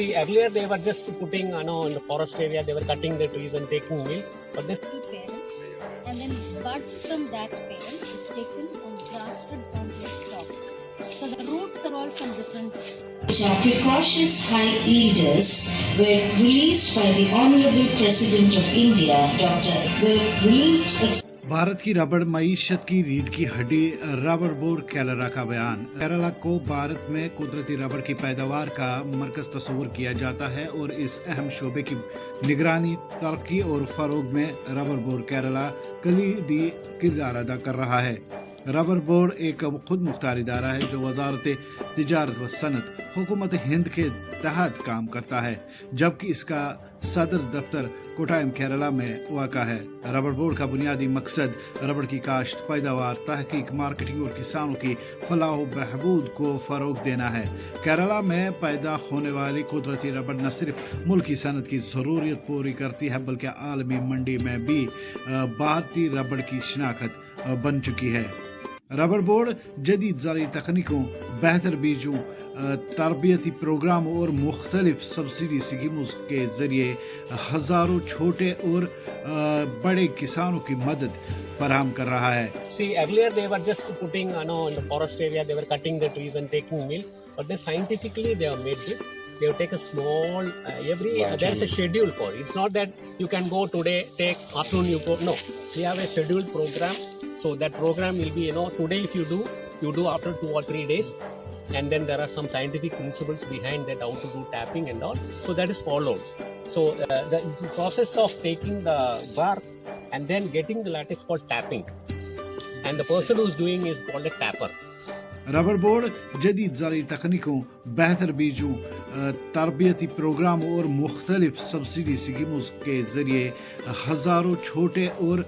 See, earlier they were just putting, in the forest area, they were cutting the trees and taking milk. But this parents, and then buds from that parent is taken and grafted onto a stalk. So the roots are all from different. Precocious high yielders were released by the Honorable President of India, Bharat की रबड़ मईशत की रीढ़ की हड्डी rubber board Kerala का बयान। केरला को भारत में कुदरती रबड़ की पैदावार का मरकज तस्वुर किया जाता है और इस अहम शोबे की निगरानी, तरक्की और फरोग में रबर बोर्ड केरला कलीदी किरदार अदा कर रहा है। रबर बोर्ड एक खुद मुख्तार इदारा है जो वजारत तिजारत व सनत हुकूमत हिंद के तहत काम करता है, जबकि इसका सदर दफ्तर कोट्टायम केरला में वाक़ा है। रबर बोर्ड का बुनियादी मकसद रबड़ की काश्त, पैदावार, तहकीक, मार्केटिंग और किसानों की फलाह व बहबूद को फ़रोग देना है। केरला में पैदा होने वाली कुदरती रबड़ न सिर्फ मुल्की सनत की ज़रूरियत पूरी करती है बल्कि आलमी मंडी में भी भारतीय रबड़ की शनाख्त बन चुकी है। रबर बोर्ड जदीद ज़राई तकनीकों, बेहतर बीजों, तरबियती प्रोग्रामों और मुख्तलिफ सब्सिडी स्कीमों के जरिए हज़ारों छोटे और बड़े किसानों की मदद फराहम कर रहा है। See, earlier they were just putting, in the forest area, they were cutting the trees and taking milk. But then scientifically they have made this. They have taken a small, there's a schedule for it. It's not that you can go today, take, afternoon you go. No, we have a scheduled program. So that program will be, today if you do after 2 or 3 days. And then there are some scientific principles behind that, how to do tapping and all. So that is followed. So the process of taking the bark and then getting the latex is called tapping. And the person who is doing is called a tapper. Rubber board जदीद ज़राई तकनीकों, बेहतर बीजों, तरबियती प्रोग्रामों और मुख्तलिफ subsidy स्कीमों के जरिए हज़ारों छोटे और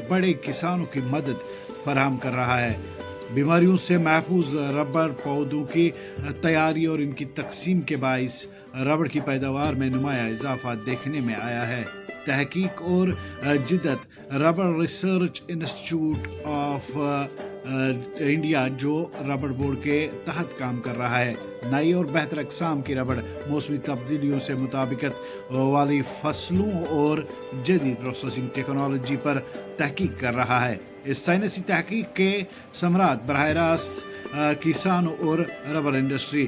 बड़े किसानों की मदद फराहम कर रहा है। बीमारियों से महफूज रबड़ पौधों की तैयारी और इनकी तकसीम के बाइस रबड़ की पैदावार में नुमाया इजाफा देखने में आया है। तहकीक और जिद्दत रबड़ रिसर्च इंस्टीट्यूट ऑफ इंडिया जो रबड़ बोर्ड के तहत काम कर रहा है, नई और बेहतर अक़साम की रबड़, मौसमी तब्दीलियों से मुताबिकत वाली फसलों और जदीद प्रोसेसिंग टेक्नोलॉजी पर तहकीक कर रहा है। इस साइंसी तहकीक के समरात बराह रास्त किसानों और रबड़ इंडस्ट्री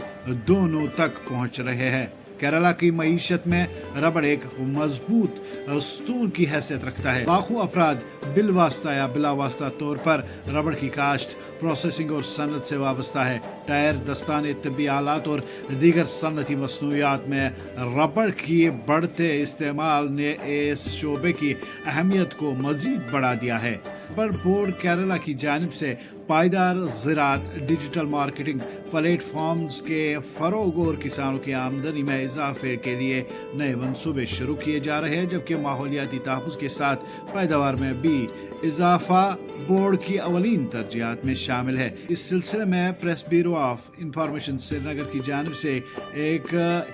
दोनों तक पहुंच रहे हैं। केरला की मईशत में रबड़ एक मजबूत स्तून की हैसियत रखता है। लाखों अफराद बिलवास्ता या बिलावास्ता तौर पर रबड़ की काश्त, प्रोसेसिंग और सनत से वाबस्ता है। टायर, दस्ताने, तिब्बी आलात और दीगर सनती मसनूयात में रबड़ की बढ़ते इस्तेमाल ने इस शोबे की अहमियत को मजीद बढ़ा दिया है। रबड़ बोर्ड केरला की जानिब से पायदार ज़राअत, डिजिटल मार्केटिंग प्लेटफॉर्म्स के फ़रोग और किसानों की आमदनी में इजाफे के लिए नए मंसूबे शुरू किए जा रहे हैं, जबकि माहौलियाती तहफ़्फ़ुज़ के साथ पैदावार में भी इजाफा बोर्ड की अवलीन तरजीहात में शामिल है। इस सिलसिले में press bureau of information Srinagar की जानिब से एक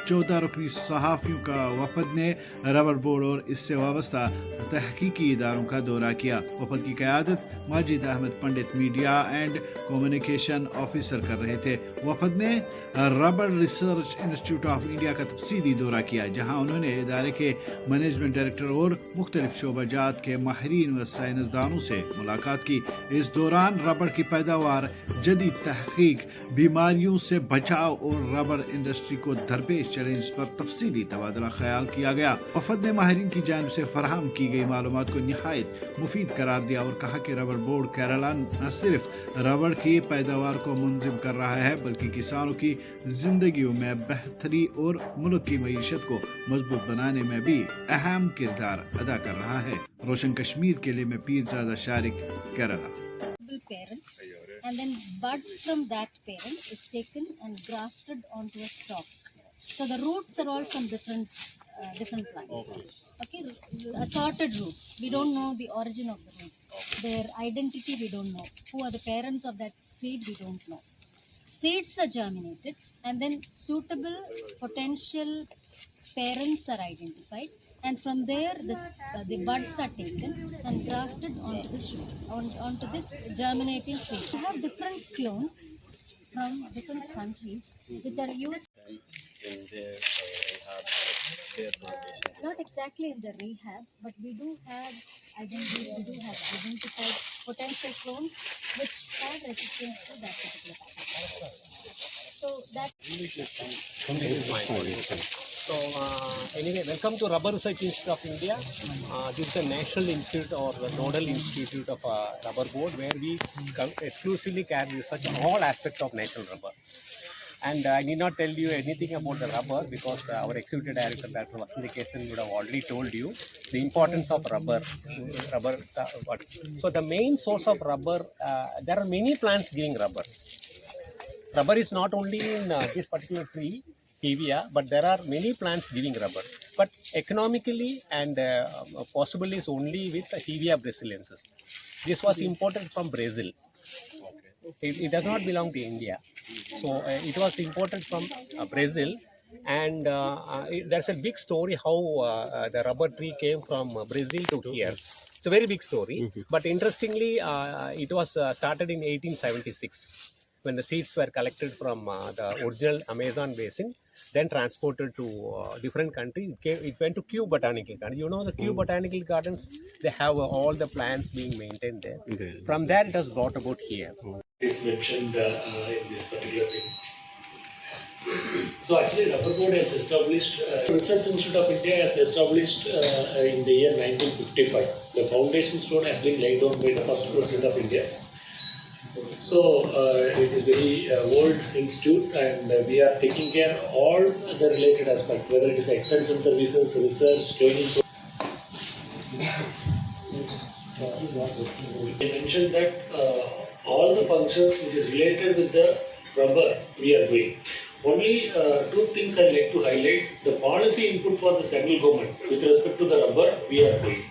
14 रुकनी सहाफ़ियों का वफद ने रबड़ बोर्ड और इससे वाबस्ता तहकीकी इदारों का दौरा किया। वफद की क़यादत माजिद अहमद पंडित मीडिया एंड कम्युनिकेशन ऑफिसर कर रहे थे। वफद ने रबड़ रिसर्च इंस्टीट्यूट ऑफ इंडिया का तफसीली दौरा किया, जहाँ उन्होंने इदारे के मैनेजमेंट डायरेक्टर और मुख्तलिफ शोबाजात के माहिरीन व साइंसदानों से मुलाकात की। इस दौरान रबड़ की पैदावार, जदीद तहकीक, बीमारियों से बचाव और रबड़ इंडस्ट्री को दरपेश चैलेंज पर तफसीली तबादला ख्याल किया गया। वफद ने माहिरीन की जानिब से फराहम की गई मालूमात को निहायत मुफीद करार दिया और कहा कि रबड़ बोर्ड केरला न सिर्फ रबड़ की पैदावार को मुंज़िम कर रहा है बल्कि किसानों की जिंदगियों में बेहतरी और मुल्क की मईशत को मजबूत बनाने में भी अहम किरदार अदा कर रहा है। रोशन कश्मीर के लिए मैं Pirzada Shariq, Kerala. Parents, and then buds from that parent is taken and grafted onto a stalk. So the roots are all from different plants. Okay, assorted roots. We don't know the origin of the roots. Their identity we don't know. Who are the parents of that seed we don't know. Seeds are germinated and then suitable potential parents are identified, and from there the buds are taken and grafted onto the shoot, onto this germinating seed. We have different clones from different countries which are used. in their rehab of their plantations? Not exactly in the rehab, but we do have identified potential clones which have resistance to that particular pathogen. So that So anyway, welcome to Rubber Research Institute of India. This is the National Institute or the Nodal Institute of Rubber Board, where we exclusively carry research on all aspects of natural rubber. And I need not tell you anything about the rubber because our Executive Director, Dr. Vasanthi Kesan, would have already told you the importance of rubber. So the main source of rubber, there are many plants giving rubber. Rubber is not only in this particular tree, Hevea, but there are many plants giving rubber. But economically and possibly is only with Hevea brasiliensis. This was imported from Brazil. It does not belong to India. So it was imported from Brazil, and there's a big story how the rubber tree came from Brazil to here. It's a very big story, but interestingly, it was started in 1876 when the seeds were collected from the original Amazon basin, then transported to different countries. It went to Kew Botanical Garden. You know the Kew Botanical Gardens, they have all the plants being maintained there. From there, it was brought about here. Is mentioned in this particular thing. So actually Rubber Board has established, Research Institute of India has established in the year 1955. The foundation stone has been laid down by the first President of India. So it is very old institute, and we are taking care of all the related aspects, whether it is extension services, research, training. I mentioned that all the functions which is related with the rubber we are doing. Only two things I like to highlight. The policy input for the central government with respect to the rubber we are doing.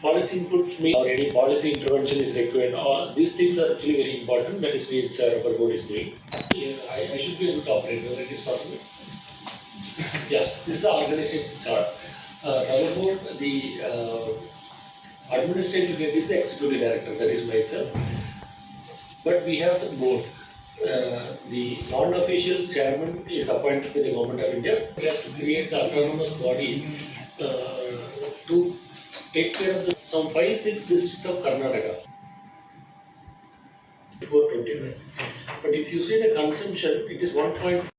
Policy input means already policy intervention is required. All these things are actually very important. That is what Rubber Board is doing. I should be able to operate whether it is possible. Yeah, this is the organization chart. Rubber Board, the administrative head is the executive director, that is myself. But we have the board. The non-official chairman is appointed by the Government of India. We have to create the autonomous body to take care of some 5-6 districts of Karnataka. 425. But if you see the consumption, it is 1.5